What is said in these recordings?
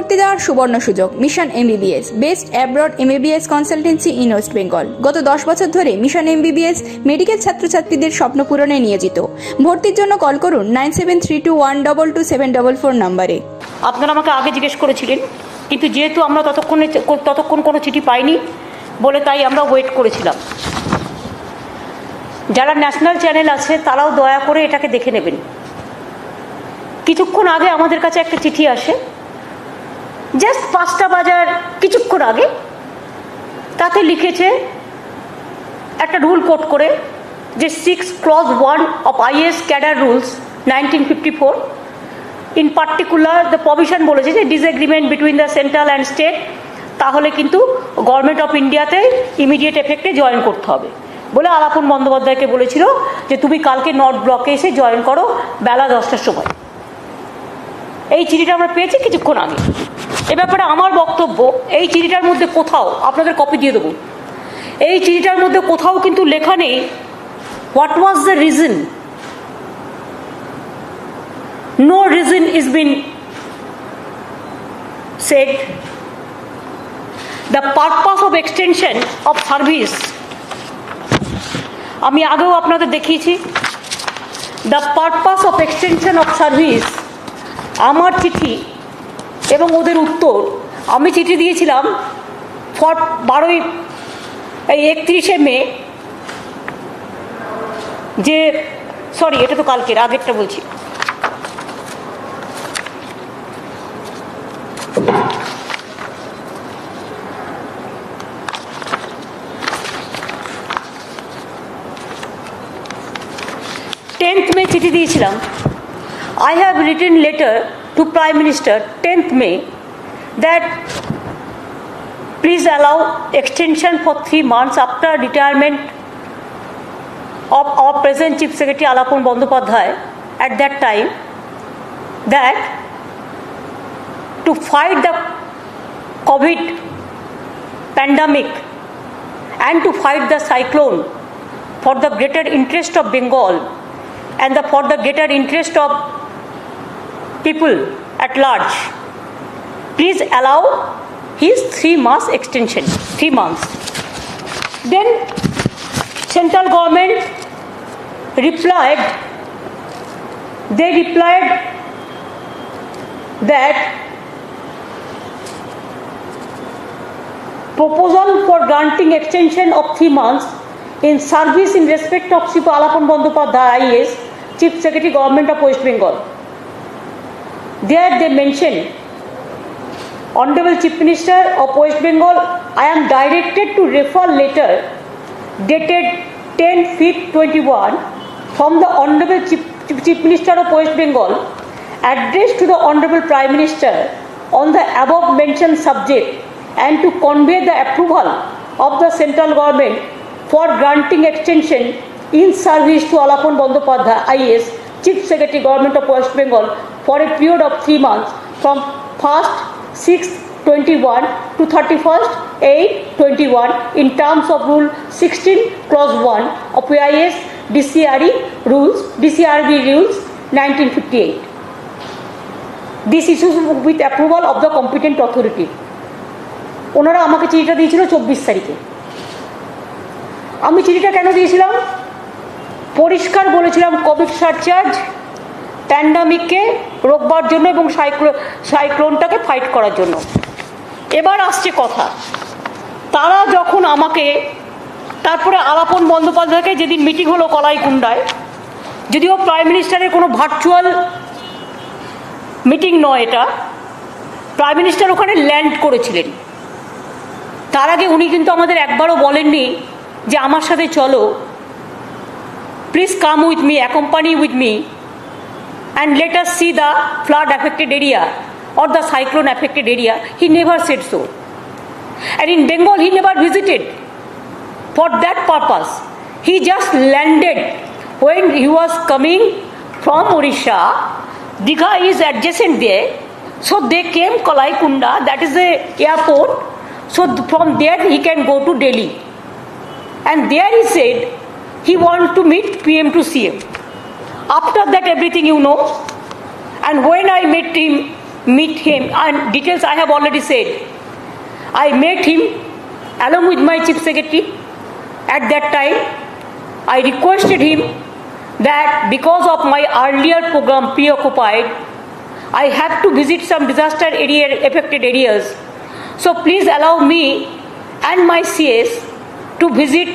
ভর্তি দেওয়ার সুবর্ণ সুযোগ। Mission MBBS, best abroad MBBS consultancy in West Bengal. গত 10 বছর ধরে মিশন এমবিবিএস মেডিকেল ছাত্রছাত্রীদের স্বপ্ন পূরণে নিয়োজিত। ভর্তির জন্য কল করুন 9732122744 নম্বরে। আপনারা আমাকে আগে জিজ্ঞেস করেছিলেন, কিন্তু যেহেতু আমরা ততক্ষণ কোনো চিঠি পাইনি বলে তাই আমরা ওয়েট করেছিলাম। যারা ন্যাশনাল চ্যানেল আছে তারাও দয়া করে এটাকে দেখে নেবেন। কিছুক্ষণ আগে আমাদের কাছে একটা চিঠি আসে, জাস্ট 5টা বাজার কিছুক্ষণ আগে। তাতে লিখেছে একটা রুল কোট করে যে 6 clause 1 of IAS cadre rules 1954 in particular the provision বলেছে যে disagreement between the central and state তাহলে কিন্তু গভর্নমেন্ট অফ ইন্ডিয়াতে ইমিডিয়েট এফেক্টে জয়েন করতে হবে বলে আলাপন বন্দ্যোপাধ্যায়কে বলেছিল যে তুমি কালকে নর্থ ব্লকে এসে জয়েন করো বেলা 10টার সময়। এই চিঠিটা আমরা পেয়েছি কিছুক্ষণ আগে। এ ব্যাপারে আমার বক্তব্য, এই চিঠিটার মধ্যে কোথাও, আপনাদের কপি দিয়ে দেবো, এই চিঠিটার মধ্যে কোথাও কিন্তু লেখা নেই what was the reason. No reason is been said. The purpose of extension of service, আমি আগেও আপনাদের দেখিয়েছি। The purpose of extension of service, আমার চিঠি এবং ওদের উত্তর, আমি চিঠি দিয়েছিলাম 31শে মে, যে সরি এটা তো কালকের, আগেরটা বলছি। মে চিঠি দিয়েছিলাম। I have written letter to Prime Minister 10th May that please allow extension for 3 months after retirement of our present Chief Secretary Alapon Bandyopadhyay at that time, that to fight the COVID pandemic and to fight the cyclone for the greater interest of Bengal and for the greater interest of people at large, please allow his 3 months extension, 3 months. Then central government replied, they replied that proposal for granting extension of 3 months in service in respect of Sri Alapon Bandyopadhyay IAS, Chief Secretary Government of West Bengal. There they mention, Honorable Chief Minister of West Bengal, I am directed to refer letter dated 10/5/21 from the Honorable Chief Minister of West Bengal addressed to the Honorable Prime Minister on the above mentioned subject and to convey the approval of the central government for granting extension in service to Alapon Bandyopadhyay IAS, Chief Secretary Government of West Bengal for a period of 3 months from 1st 6/21 to 31st 8/21 in terms of Rule 16 Clause 1 of IAS DCRB Rules 1958. This issues with approval of the competent authority. ওনারা আমাকে চিঠিটা দিয়েছিল 24 তারিখে। আমি চিঠিটা কেন দিয়েছিলাম? পরিষ্কার বলেছিলাম কোভিড সারচার্জ প্যান্ডামিককে রোকবার জন্য এবং সাইক্লোনটাকে ফাইট করার জন্য। এবার আসছে কথা, তারা যখন আমাকে, তারপরে আলাপন বন্দ্যোপাধ্যায়কে যেদিন মিটিং হলো কলাইকুণ্ডায়, যদিও প্রাইম মিনিস্টারের কোনো ভার্চুয়াল মিটিং নয় এটা, প্রাইম মিনিস্টার ওখানে ল্যান্ড করেছিলেন। তার আগে উনি কিন্তু আমাদের একবারও বলেননি যে আমার সাথে চলো, please come with me, accompany with me and let us see the flood affected area or the cyclone affected area. He never said so. And in Bengal he never visited for that purpose. He just landed when he was coming from Odisha. Digha is adjacent there, so they came Kalaikunda, that is the airport, so from there he can go to Delhi. And there he said he wants to meet PM to CM. After that everything you know, and when I met him meet him, and details I have already said. I met him along with my Chief Secretary. At that time, I requested him that because of my earlier program preoccupied, I have to visit some disaster affected areas. So please allow me and my CS to visit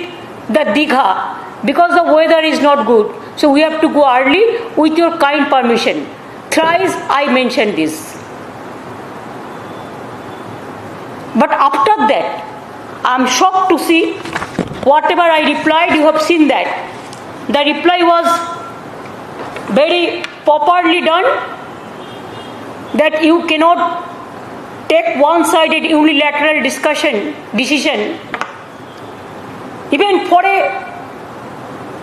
the Digha because the weather is not good. So we have to go early with your kind permission. Thrice I mentioned this. But after that, I am shocked to see whatever I replied, you have seen that. The reply was very properly done, that you cannot take one-sided unilateral decision. Even for a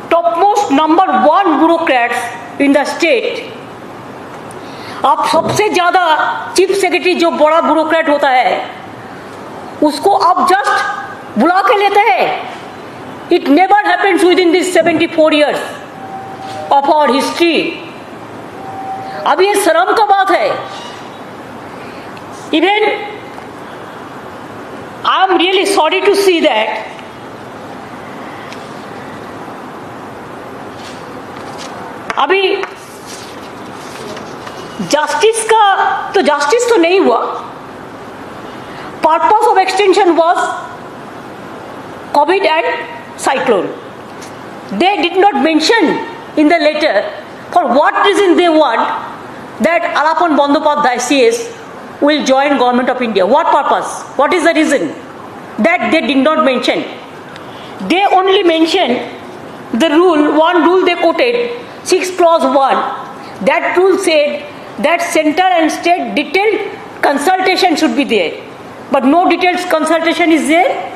topmost number one bureaucrats in the state, आप सबसे ज़्यादा chief secretary जो बड़ा bureaucrat होता है उसको आप just बुला के लेते हैं. It never happens within these 74 years of our history. अब ये शर्म का बात है. Even I am really sorry to see that अभी जस्टिस तो नहीं हुआ. Purpose of extension was COVID and cyclone. They did not mention in the letter for what reason they want that Alapan Bandyopadhyay CS will join Government of India. What purpose? What is the reason? That they did not mention. They only mentioned the rule, one rule they quoted, 6 clause 1. That rule said that central and state detailed consultation should be there. But no detailed consultation is there.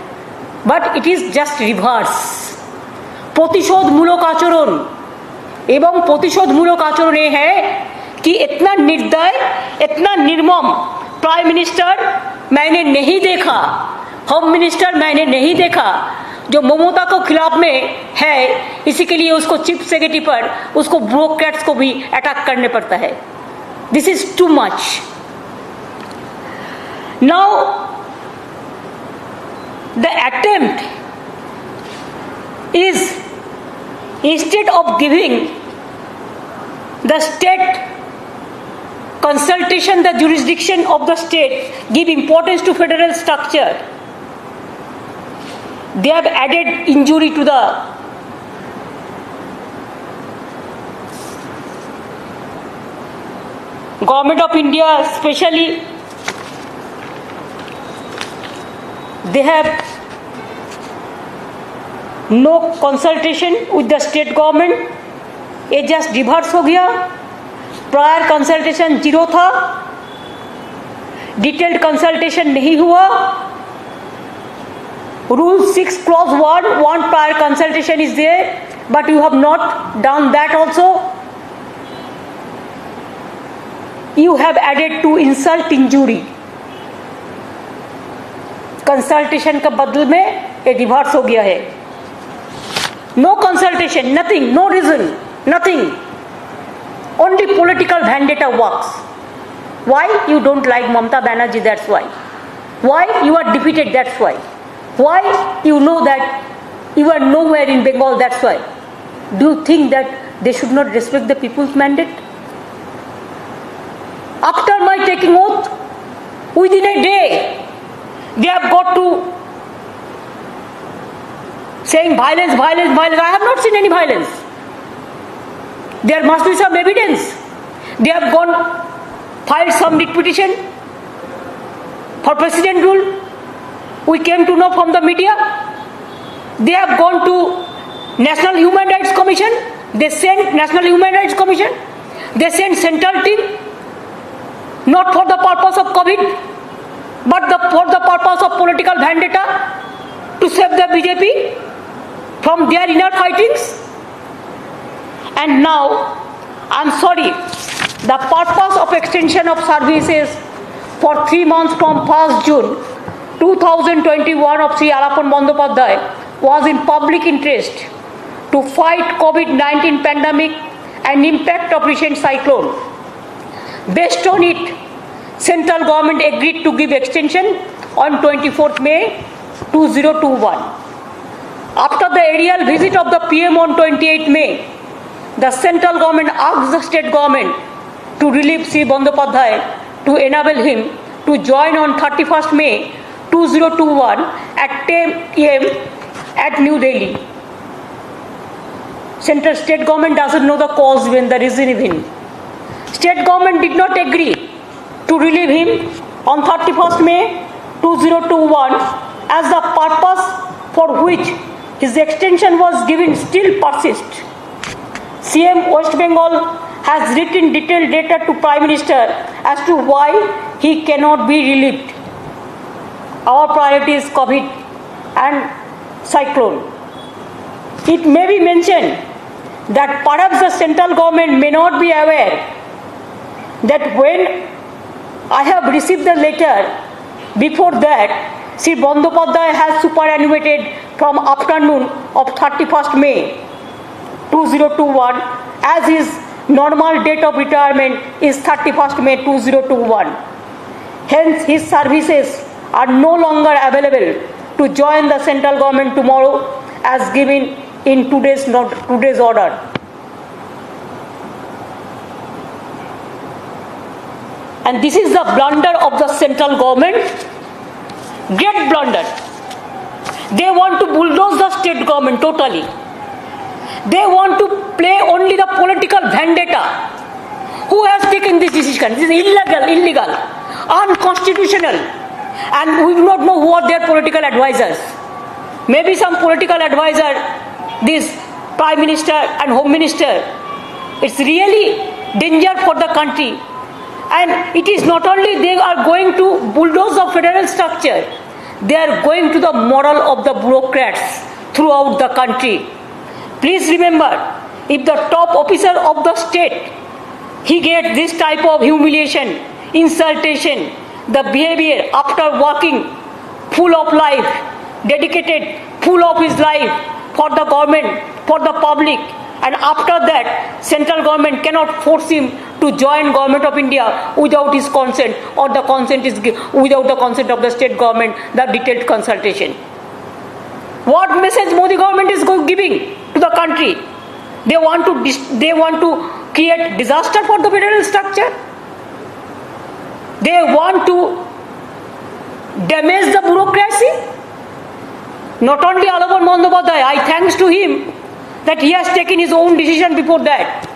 But it is just reverse. प्रतिशोधमूलक आचरण एवं प्रतिशोधमूलक आचरण ये है कि इतना निर्दय, इतना निर्मम प्राइम मिनिस्टर मैंने नहीं देखा, होम मिनिस्टर मैंने नहीं देखा, जो ममता को खिलाफ में है. इसी के लिए उसको चीफ सेक्रेटरी पर उसको ब्यूरोक्रेट्स को भी अटैक करने पड़ता है. This is too much. Now the attempt is, instead of giving the state consultation, the jurisdiction of the state, give importance to federal structure, they have added injury to the Government of India, especially. They have no consultation with the state government. ये just reverse हो गया. Prior consultation 0 था. Detailed consultation नहीं हुआ. Rule 6 clause 1, one prior consultation is there, but you have not done that also. You have added to insult injury. Consultation का बदल में ये रिवर्स हो गया है. No consultation, nothing, no reason, nothing, only political vendetta works. Why? You don't like Mamata Banerjee, that's why. Why? You are defeated, that's why. Why? You know that you are nowhere in Bengal, that's why. Do you think that they should not respect the people's mandate? After my taking oath, within a day they have got to saying violence, violence, violence. I have not seen any violence. There must be some evidence. They have gone, filed some writ petition for president rule. We came to know from the media. They have gone to National Human Rights Commission. They sent National Human Rights Commission. They sent central team, not for the purpose of COVID, but for the purpose of political vendetta, to save the BJP from their inner fightings. And now, I'm sorry, the purpose of extension of services for 3 months from 1st June 2021 of Sri Alapan Bandyopadhyay was in public interest to fight COVID-19 pandemic and impact of recent cyclone. Based on it, central government agreed to give extension on 24th May 2021. After the aerial visit of the PM on 28th May, the central government asked the state government to relieve Sri Bandyopadhyay to enable him to join on 31st May 2021 at 10 a.m. at New Delhi. Central state government doesn't know the cause when the reason even. State government did not agree to relieve him on 31st May 2021 as the purpose for which his extension was given still persists. CM West Bengal has written detailed letter to Prime Minister as to why he cannot be relieved. Our priority is COVID and cyclone. It may be mentioned that perhaps the central government may not be aware that when I have received the letter, before that, Sri Bandyopadhyay has superannuated from afternoon of 31st May 2021 as his normal date of retirement is 31st May 2021. Hence, his services are no longer available to join the central government tomorrow as given in today's order. And this is the blunder of the central government, great blunder. They want to bulldoze the state government totally. They want to play only the political vendetta. Who has taken this decision? This is illegal, unconstitutional, and we do not know who are their political advisors. Maybe some political advisor, this Prime Minister and Home Minister. It's really danger for the country. And it is not only they are going to bulldoze the federal structure, they are going to the moral of the bureaucrats throughout the country. Please remember, if the top officer of the state, he gets this type of humiliation, insultation, the behavior after working full of life, dedicated full of his life for the government, for the public, and after that, central government cannot force him to join Government of India without his consent, or the consent is without the consent of the state government, the detailed consultation. What message Modi government is giving to the country? They want to create disaster for the federal structure. They want to damage the bureaucracy. Not only Alavan Bandyopadhyay, I thanks to him that he has taken his own decision before that.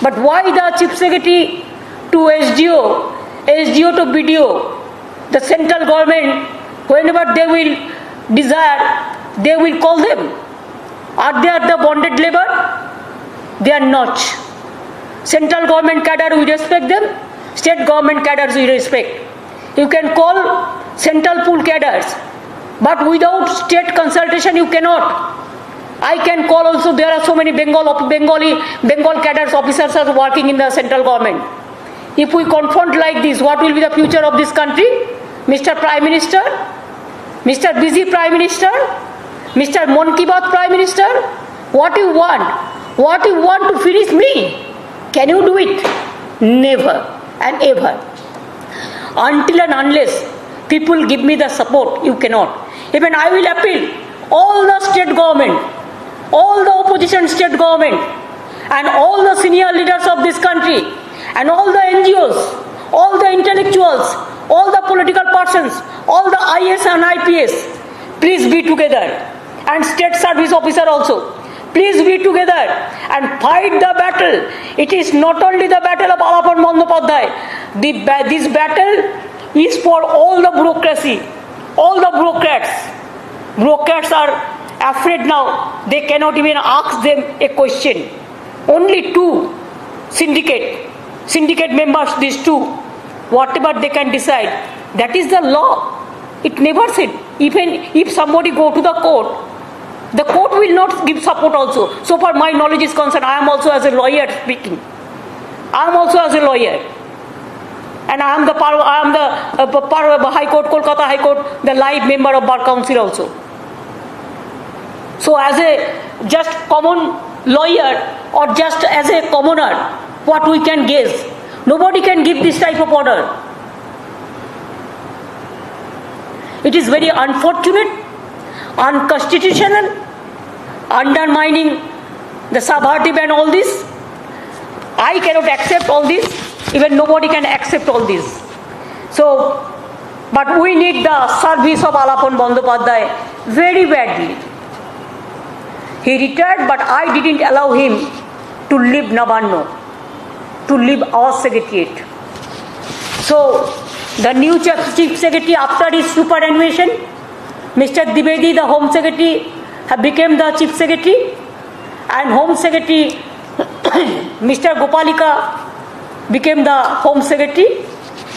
But why the Chief Secretary to SDO, SDO to BDO, the central government, whenever they will desire, they will call them. Are they the bonded labor? They are not. Central government cadre, we respect them. State government cadres, we respect. You can call central pool cadres, but without state consultation, you cannot. I can call also, there are so many Bengal cadres officers are working in the central government. If we confront like this, what will be the future of this country? Mr. Prime Minister, Mr. Busy Prime Minister, Mr. Mon Ki Baat Prime Minister, what you want? What you want to finish me? Can you do it? Never and ever. Until and unless people give me the support, you cannot. Even I will appeal all the state government, all the opposition state government, and all the senior leaders of this country, and all the NGOs, all the intellectuals, all the political persons, all the IS and IPS, please be together. And state service officer also, please be together and fight the battle. It is not only the battle of Alavan Bandyopadhyay. This battle is for all the bureaucracy, all the bureaucrats. Bureaucrats are afraid now. They cannot even ask them a question. Only two syndicate members, these two, whatever they can decide, that is the law. It never said, even if somebody go to the court will not give support also. So far my knowledge is concerned, I am also as a lawyer speaking. I am also as a lawyer. And I am the High Court, Kolkata High Court, the live member of Bar Council also. So as a just common lawyer or just as a commoner, what we can guess? Nobody can give this type of order. It is very unfortunate, unconstitutional, undermining the subversive and all this. I cannot accept all this. Even nobody can accept all this. So, but we need the service of Alapon Bandyopadhyay very badly. He retired, but I didn't allow him to leave Navarno, to leave our secretariat. So, the new chief secretary, after his superannuation, Mr. Dwivedi, the home secretary, became the chief secretary, and home secretary, Mr. Gopalika, became the home secretary,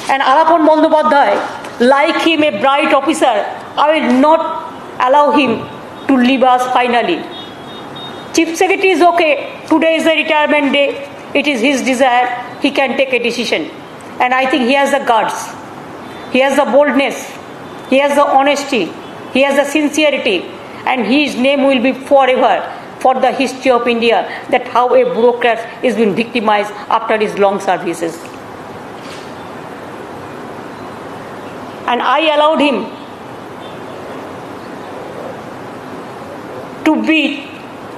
and Alapon Bandyopadhyay, like him, a bright officer, I will not allow him to leave us finally. Chief Secretary is okay. Today is the retirement day. It is his desire. He can take a decision. And I think he has the guts. He has the boldness. He has the honesty. He has the sincerity. And his name will be forever for the history of India, that how a bureaucrat is been victimized after his long services. And I allowed him to be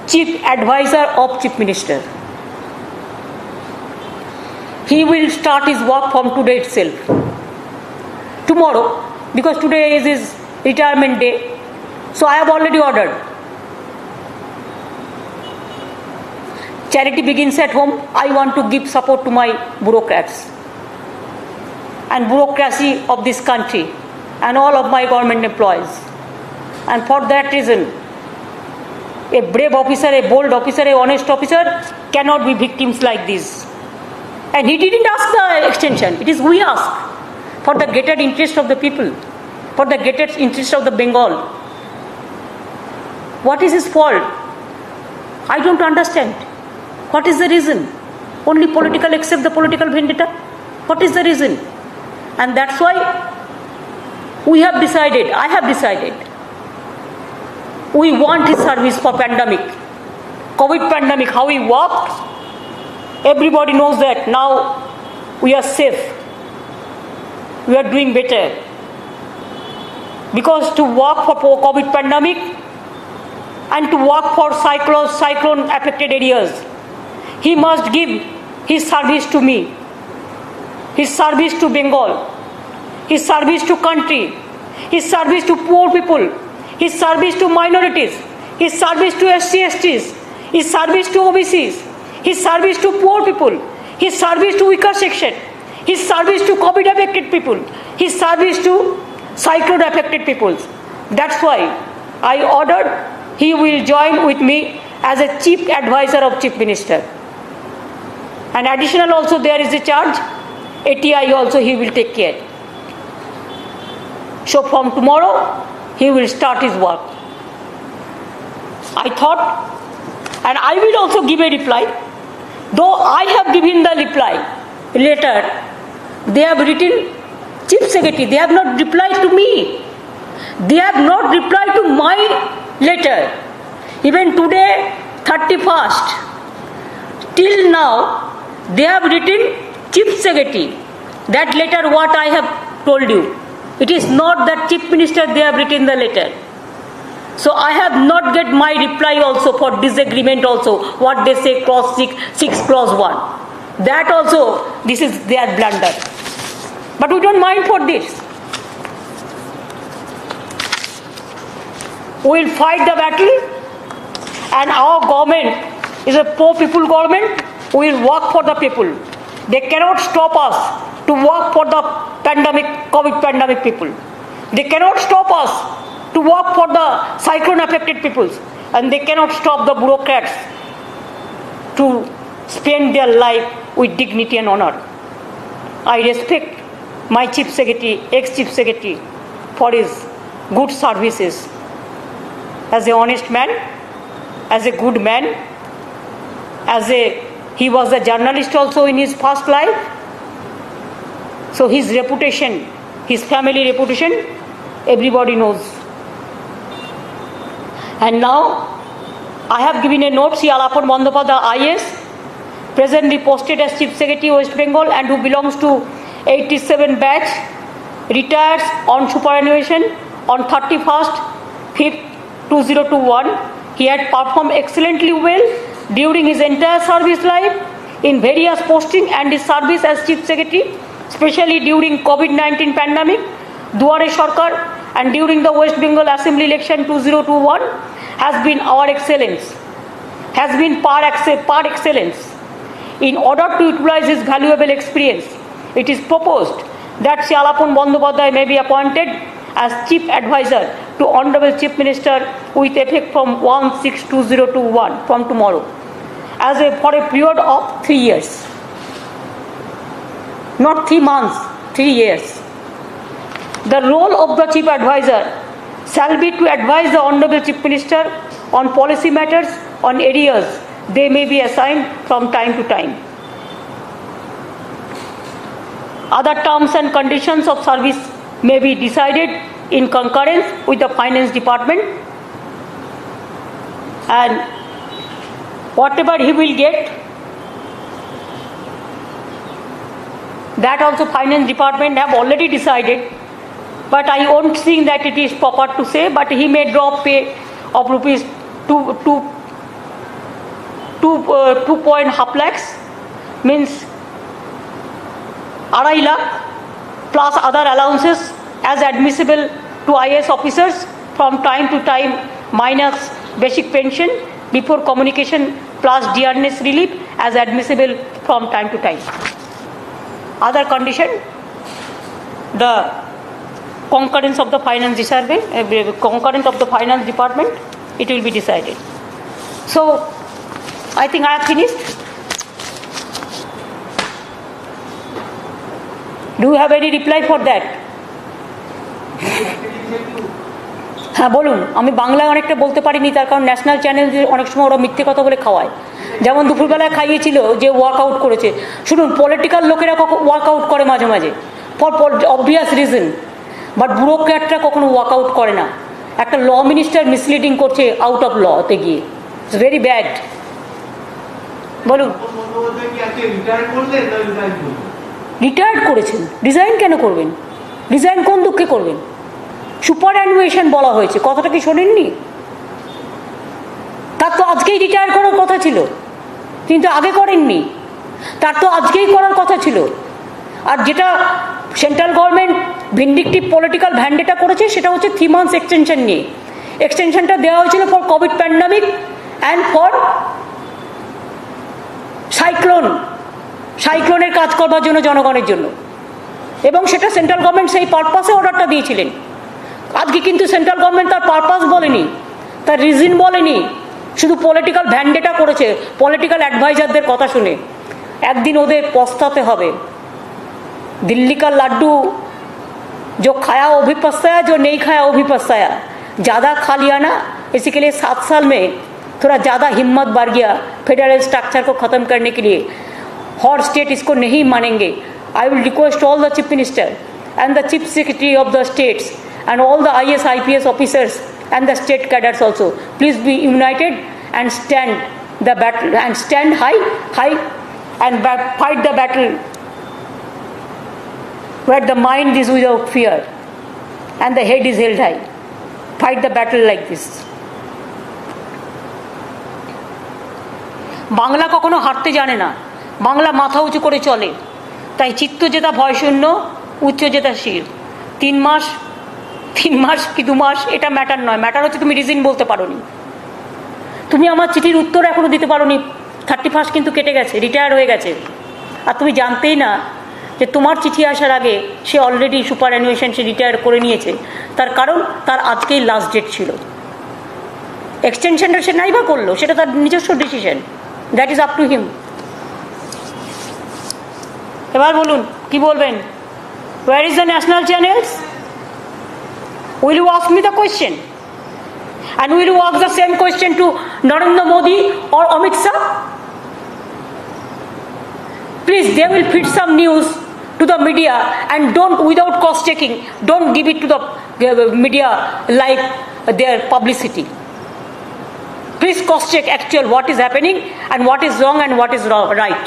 Chief Advisor of Chief Minister. He will start his work from today itself. Tomorrow, because today is his retirement day, so I have already ordered. Charity begins at home. I want to give support to my bureaucrats and bureaucracy of this country and all of my government employees. And for that reason, a brave officer, a bold officer, a honest officer cannot be victims like this. And he didn't ask the extension. It is we ask for the greater interest of the people, for the greater interest of the Bengal. What is his fault? I don't understand. What is the reason? Only political, except the political vendetta? What is the reason? And that's why we have decided, I have decided, we want his service for pandemic. COVID pandemic, how he worked, everybody knows that now we are safe. We are doing better. Because to work for COVID pandemic and to work for cyclone affected areas, he must give his service to me, his service to Bengal, his service to country, his service to poor people, his service to minorities, his service to SC/STs, his service to OBCs, his service to poor people, his service to weaker section, his service to COVID affected people, his service to cyclone affected peoples. That's why I ordered he will join with me as a chief advisor of chief minister. And additional also there is a charge, ATI also he will take care. So from tomorrow he will start his work. I thought, and I will also give a reply, though I have given the reply letter, they have written chief secretary, they have not replied to me. They have not replied to my letter. Even today, 31st, till now, they have written chief secretary. That letter what I have told you. It is not that chief minister they have written the letter. So I have not get my reply also for disagreement also. What they say clause 6 clause 1. That also, this is their blunder. But we don't mind for this. We will fight the battle, and our government is a poor people government. We will work for the people. They cannot stop us to work for the pandemic, COVID pandemic people. They cannot stop us to work for the cyclone affected peoples. And they cannot stop the bureaucrats to spend their life with dignity and honor. I respect my chief secretary, ex-chief secretary, for his good services. As an honest man, as a good man, he was a journalist also in his past life. So his reputation, his family reputation, everybody knows. And now, I have given a note, see Alapon Bandyopadhyay IS, presently posted as Chief Secretary West Bengal and who belongs to 87 batch, retires on superannuation on 31st 5th 2021, he had performed excellently well during his entire service life in various posting and his service as Chief Secretary, especially during COVID-19 pandemic, Duare Sarkar, and during the West Bengal Assembly election 2021 has been our excellence, has been par excellence. In order to utilize his valuable experience, it is proposed that Shri Alapon Bandyopadhyay may be appointed as Chief Advisor to Honorable Chief Minister with effect from 1/6/2021, from tomorrow, for a period of 3 years. Not 3 months, 3 years. The role of the Chief Advisor shall be to advise the Honorable Chief Minister on policy matters on areas they may be assigned from time to time. Other terms and conditions of service may be decided in concurrence with the Finance Department, and whatever he will get, that also Finance Department have already decided, but I won't think that it is proper to say, but he may drop pay of rupees 2.5 lakhs, means 2.5 lakh plus other allowances as admissible to IAS officers from time to time, minus basic pension before communication plus dearness relief as admissible from time to time. Other condition, the concurrence of the Finance Department, it will be decided. So, I think I have finished. Do you have any reply for that? হ্যাঁ বলুন। আমি বাংলায় অনেকটা বলতে পারিনি, তার কারণ national channel অনেক সময় ওরা মিথ্যে কথা বলে খাওয়ায়। যেমন দুপুরবেলায় খাইয়েছিল যে ওয়ার্কআউট করেছে। শুনুন, পলিটিক্যাল লোকেরা ওয়ার্কআউট করে মাঝে মাঝে ফর অবভিয়াস রিজন, বাট ব্যুরোক্র্যাটরা কখনো ওয়ার্কআউট করে না। একটা ল মিনিস্টার মিসলিডিং করছে আউট অফ লতে গিয়ে, ইটস ভেরি ব্যাড। বলুন। রিটায়ার্ড করেছেন, রিজাইন কেন করবেন? রিজাইন কোন দুঃখে করবেন? সুপার অ্যানুয়েশন বলা হয়েছে, কথাটা কি শোনেননি? তার তো আজকেই রিটায়ার করার কথা ছিল, কিন্তু আগে করেননি। তার তো আজকেই করার কথা ছিল। আর যেটা সেন্ট্রাল গভর্নমেন্ট ভিন্ডিকটিভ পলিটিক্যাল ভ্যান্ডেটা করেছে সেটা হচ্ছে 3 months এক্সটেনশন নিয়ে। এক্সটেনশনটা দেওয়া হয়েছিল for COVID pandemic and for সাইক্লোনের কাজ করবার জন্য, জনগণের জন্য, এবং সেটা সেন্ট্রাল গভর্নমেন্ট সেই পারপাসে অর্ডারটা দিয়েছিলেন। আজকে কিন্তু সেন্ট্রাল গভর্নমেন্ট তার পারপাস বলেনি, তার রিজন বলেনি, শুধু পলিটিক্যাল ভ্যান্ডেটা করেছে পলিটিক্যাল অ্যাডভাইজারদের কথা শুনে। একদিন ওদের পস্তাতে হবে। दिल्ली का लड्डू जो खाया वो भी पछताया, जो नहीं खाया वो भी पछताया। ज़्यादा खा लिया ना, इसी के लिए 7 साल में थोड़ा ज़्यादा हिम्मत बढ़ गया फेडरल स्ट्रक्चर को ख़त्म करने के लिए। हर स्टेट इसको नहीं मानेंगे। I will request all the chief minister and the chief secretary of the states and all the IAS IPS officers and the state cadres also, please be united and stand the battle and stand high and fight the battle where the mind is without fear and the head is held high. Fight the battle like this. Bangla কখনো হারতে জানে না, বাংলা মাথা উঁচু করে চলে। তাই চিত্ত জেতা ভয় শূন্য, উচ্চ জেতা শির। 3 মাস কি 2 মাস এটা ম্যাটার নয়, ম্যাটার হচ্ছে তুমি রিজন বলতে পারোনি। তুমি আমার চিঠির উত্তর এখনো দিতে পারোনি। 31 কিন্তু কেটে গেছে, রিটায়ার হয়ে গেছে, আর তুমি জানতেই না যে তোমার চিঠি আসার আগে সে অলরেডি সুপার অ্যানুয়েশন সে রিটায়ার করে নিয়েছে। তার কারণ তার আজকেই লাস্ট ডেট ছিল। এক্সটেনশনটা সে নাই বা করলো, সেটা তার নিজস্ব decision, that is up to him. এবার বলুন কি বলবেন? Where is the national channels? Will you ask me the question? And will you ask the same question to Narendra Modi or Amit Shah? Please, they will feed some news to the media and don't, without cross-checking, don't give it to the media like their publicity. Please cross-check actual what is happening and what is wrong and what is right.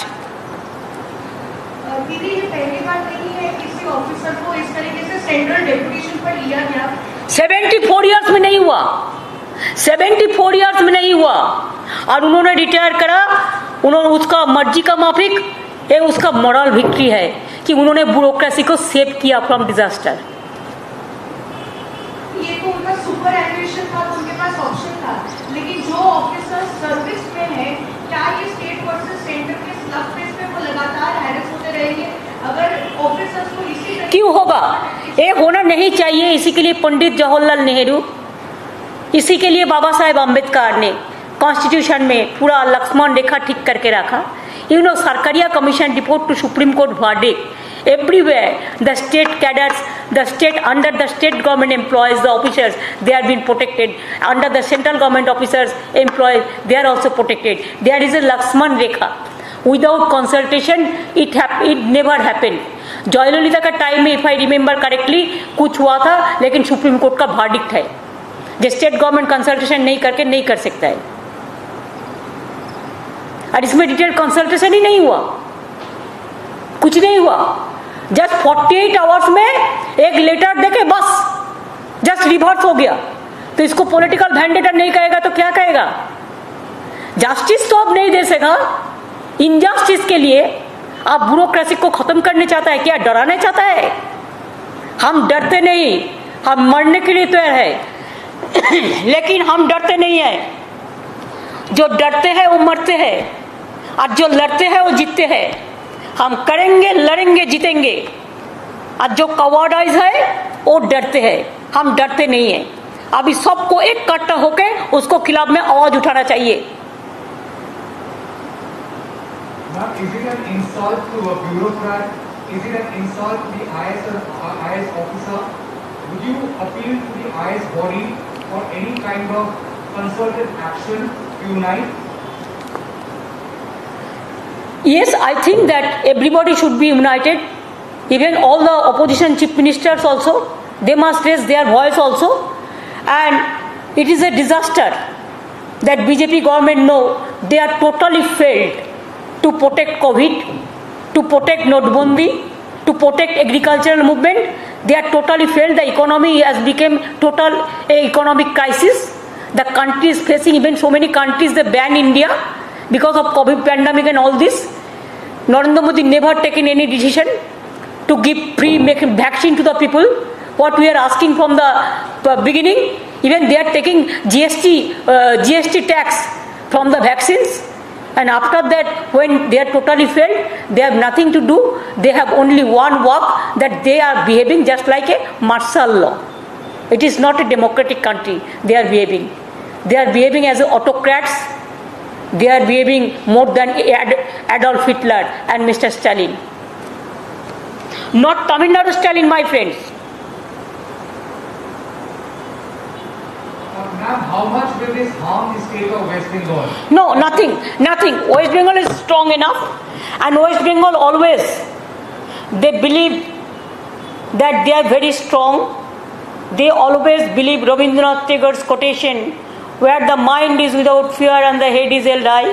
दीदी, ये पहली बार नहीं है किसी officer को इस तरीके से सेंट्रल डेपुटेशन पर लिया गया। 74 ईयर्स में नहीं हुआ, 74 ईयर्स में नहीं हुआ। और उन्होंने रिटायर करा, उन्होंने उसका मर्जी का माफिक, ये उसका मॉरल विक्ट्री है कि उन्होंने ब्यूरोक्रेसी को सेव किया फ्रॉम डिजास्टर। ये तो उनका सुपर एनुएशन था, तो उनके पास ऑप्शन था, लेकिन जो ऑफिसर सर्विस में है, क्या ये स्टेट वर्सेस सेंटर के स्लग फेस पे वो लगातार हैरेस होते रहेंगे? अगर ऑफिसर्स को इसी क्यों होगा? ये होना नहीं चाहिए। इसी के लिए पंडित जवाहरलाल नेहरू, इसी के लिए बाबा साहेब अम्बेडकर ने कॉन्स्टिट्यूशन में पूरा लक्ष्मण रेखा ठीक करके रखा। Sarkaria commission report to Supreme Court verdict everywhere the state cadres, the state under the state government employees, the officers, they are being protected. Under the central government officers employees, they are also protected. There is a Lakshman Rekha. Without consultation it never happened. Jayalalithaa का time में, if I remember correctly, कुछ हुआ था, लेकिन supreme court का verdict है जो state government consultation नहीं करके नहीं कर सकता है। और इसमें डिटेल कंसल्टेशन ही नहीं हुआ, कुछ नहीं हुआ। जस्ट 48 आवर्स में एक लेटर देके बस जस्ट रिवर्स हो गया। तो इसको पॉलिटिकल वेंडेटा नहीं कहेगा तो क्या कहेगा? जस्टिस तो अब नहीं दे सका। इनजस्टिस के लिए आप ब्यूरोक्रेसी को खत्म करने चाहता है क्या? डराने चाहता है? हम डरते नहीं, हम मरने के लिए तैयार है लेकिन हम डरते नहीं है। जो डरते हैं वो मरते हैं, और जो लड़ते हैं वो जीतते हैं। हम करेंगे, लड़ेंगे, जीतेंगे। और जो कवर्डाइज है वो डरते हैं, हम डरते नहीं है। अभी सबको एक इकट्ठा होके उसको खिलाफ में आवाज उठाना चाहिए। Is it an insult to a bureaucrat? Is it an insult to the IS officer? Would you appeal to the IS body for any kind of concerted action to unite? Yes, I think that everybody should be united. Even all the opposition chief ministers also, they must raise their voice also. And it is a disaster that BJP government know they are totally failed to protect COVID, to protect Notbandi, to protect agricultural movement. They are totally failed. The economy has become total economic crisis. The country is facing, even so many countries they ban India because of COVID pandemic and all this. Narendra Modi never taken any decision to give free vaccine to the people. What we are asking from the beginning, even they are taking GST tax from the vaccines. And after that, when they are totally failed, they have nothing to do. They have only one work, that they are behaving just like a martial law. It is not a democratic country they are behaving. They are behaving as autocrats. They are behaving more than Adolf Hitler and Mr. Stalin. Not Tamil Nadu Stalin, my friends. Ma'am, how much will this harm the state of West Bengal? No, nothing. West Bengal is strong enough, and West Bengal always, they believe that they are very strong. They always believe Rabindranath Tagore's quotation, where the mind is without fear and the head is held high.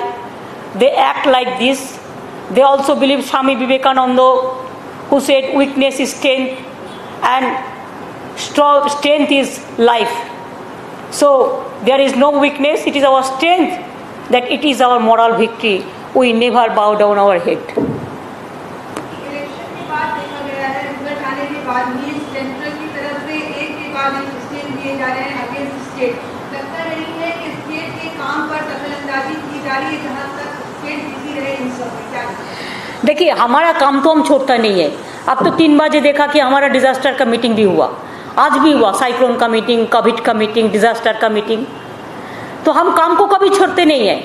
They act like this. They also believe Swami Vivekananda, who said weakness is strength and strength is life. So there is no weakness, it is our strength, that it is our moral victory. We never bow down our head. Election के बाद देखा गया है, result आने के बाद भी central की तरफ से एक के बाद एक स्टेट दिए जा रहे हैं अगेंस्ट स्टेट। लगता नहीं है कि स्टेट के काम पर दखलंदाजी की जा रही है, जहाँ तक स्टेट बिजी रहे इन सब में। क्या देखिए, हमारा काम तो हम छोड़ता नहीं है। अब तो 3 बजे देखा कि हमारा डिजास्टर का मीटिंग भी हुआ, आज भी हुआ, साइक्लोन का मीटिंग, कोविड का मीटिंग, डिजास्टर का मीटिंग। तो हम काम को कभी छोड़ते नहीं है।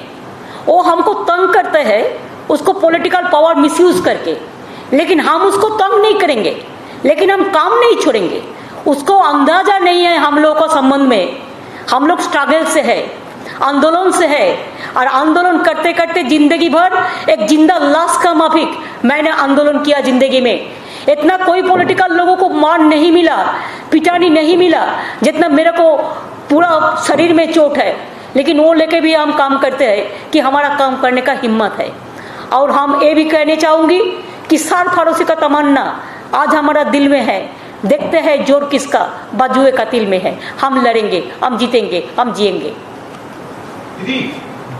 वो हमको तंग करते हैं उसको पॉलिटिकल पावर मिसयूज करके, लेकिन हम उसको तंग नहीं करेंगे, लेकिन हम काम नहीं छोड़ेंगे। उसको अंदाजा नहीं है हम लोगों को संबंध में। हम लोग स्ट्रगल से है, आंदोलन से है, और आंदोलन करते करते जिंदगी भर एक जिंदा लाश का माफिक मैंने आंदोलन किया जिंदगी में। इतना कोई पॉलिटिकल लोगों को मान नहीं मिला, पिटानी नहीं मिला, जितना मेरे को पूरा शरीर में चोट है। लेकिन वो लेके भी हम काम करते हैं कि हमारा काम करने का हिम्मत है। और हम ये भी कहने चाहूँगी कि सार फारोसी का तमन्ना आज हमारा दिल में है। देखते हैं जोर किसका बाजुए कातिल में है, हम लड़ेंगे, हम जीतेंगे, हम जिएंगे। দিদি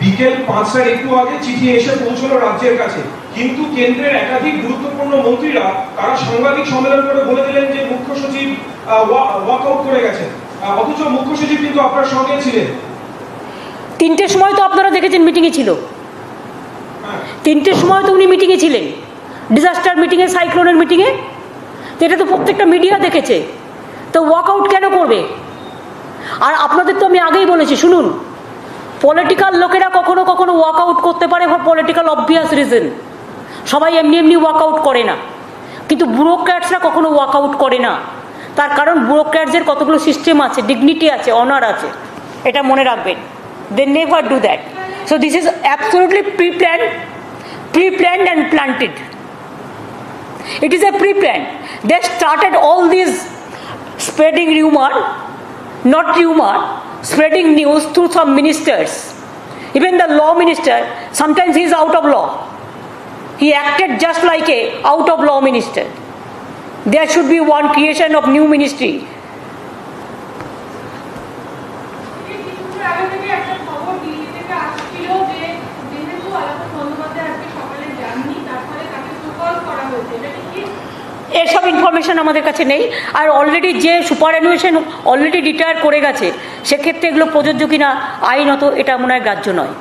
বিকেল 5টার একটু আগে চিঠি এসে পৌঁছলো রাজ্যের কাছে, কিন্তু কেন্দ্রের একাধিক গুরুত্বপূর্ণ মন্ত্রীরা তারা সাংবাদিক সম্মেলন করে বলে দিলেন যে মুখ্য সচিব ওয়াকআউট করে গেছেন, অথচ মুখ্য সচিব কিন্তু আপনার সঙ্গে ছিলেন। 3টের সময় তো আপনারা দেখেছেন মিটিংয়ে ছিল, 3টের সময় তো উনি মিটিংয়ে ছিলেন, ডিজাস্টার মিটিংয়ে, সাইক্লোনের মিটিংয়ে, এটা তো প্রত্যেকটা মিডিয়া দেখেছে। তো ওয়াকআউট কেন করবে? আর আপনাদের তো আমি আগেই বলেছি, শুনুন, পলিটিক্যাল লোকেরা কখনো কখনো ওয়াকআউট করতে পারে ফর পলিটিক্যাল অবভিয়াস রিজন, সবাই এমনি এমনি ওয়াকআউট করে না, কিন্তু ব্যুরোক্র্যাটসরা কখনো ওয়াকআউট করে না। তার কারণ ব্যুরোক্র্যাটসের কতগুলো সিস্টেম আছে, ডিগনিটি আছে, অনার আছে, এটা মনে রাখবেন। They never do that. So this is absolutely pre-planned and planted. It is a pre-planned. They started all these spreading rumor, not rumor, spreading news through some ministers. Even the law minister, sometimes he is out of law. He acted just like a out of law minister. There should be one creation of new ministry. এসব information আমাদের কাছে নেই। আর already যে সুপারঅ্যানুয়েশন already retire করে গেছে, সেক্ষেত্রে এগুলো প্রযোজ্য কিনা আইনত এটা মনে হয় গ্রাহ্য নয়।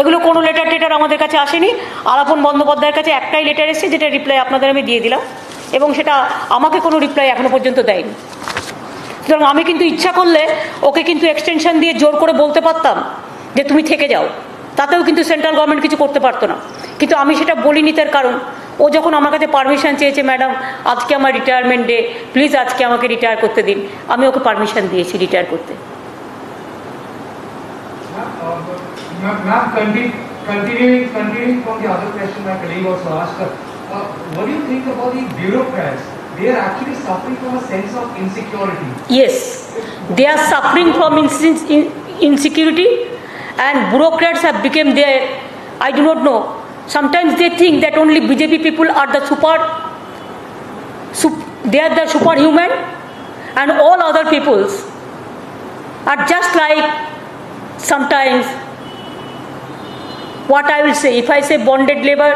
এগুলো কোনো লেটার টেটার আমাদের কাছে আসেনি। আলাপন বন্দ্যোপাধ্যায়ের কাছে একটাই লেটার এসেছে, যেটা রিপ্লাই আপনাদের আমি দিয়ে দিলাম, এবং সেটা আমাকে কোনো রিপ্লাই এখনো পর্যন্ত দেয়নি। সুতরাং আমি কিন্তু ইচ্ছা করলে ওকে কিন্তু এক্সটেনশন দিয়ে জোর করে বলতে পারতাম যে তুমি থেকে যাও, তাতেও কিন্তু সেন্ট্রাল গভর্নমেন্ট কিছু করতে পারতো না। কিন্তু আমি সেটা বলিনি, তার কারণ ও যখন আমার কাছে পারমিশন চেয়েছে, ম্যাডাম আজকে আমার রিটায়ারমেন্ট ডে, প্লিজ আজকে আমাকে রিটায়ার করতে দিন, আমি ওকে পারমিশন দিয়েছি রিটায়ার করতে। Ma'am, continuing from the other question my colleague also asked, what do you think about the bureaucrats? They are actually suffering from a sense of insecurity. Yes, they are suffering from insecurity, and bureaucrats have become their, I do not know, sometimes they think that only BJP people are the they are the superhuman, and all other peoples are just like, sometimes, what I will say, if I say bonded labor,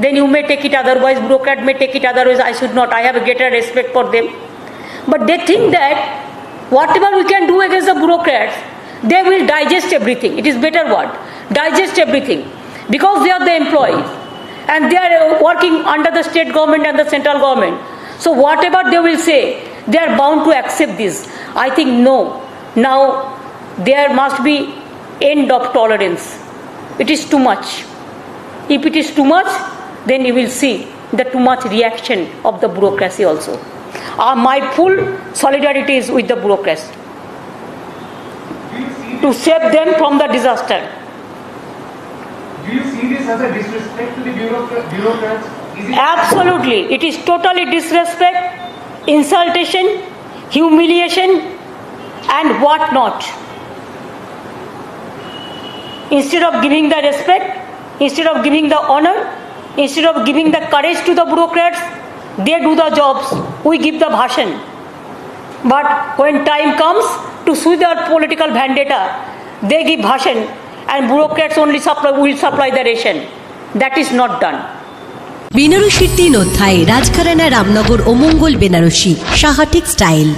then you may take it, otherwise bureaucrat may take it, otherwise I should not. I have a greater respect for them. But they think that whatever we can do against the bureaucrats, they will digest everything. It is better word, digest everything, because they are the employees and they are working under the state government and the central government. So whatever they will say, they are bound to accept this. I think no, now there must be end of tolerance. It is too much. If it is too much, then you will see the too much reaction of the bureaucracy also. My full solidarity is with the bureaucracy to save them from the disaster. Do you see this as a disrespect to the bureaucrats? Absolutely. It is totally disrespect, insultation, humiliation, and what not. Instead of giving the respect, instead of giving the honor, instead of giving the courage to the bureaucrats, they do the jobs, we give the bhashan. But when time comes to sue their political vendetta, they give bhashan, and bureaucrats only will supply the ration. That is not done. বেনারসির 3 অধ্যায়, রাজঘরানা, রামনগর ও মঙ্গল Banarasi, Saha textile.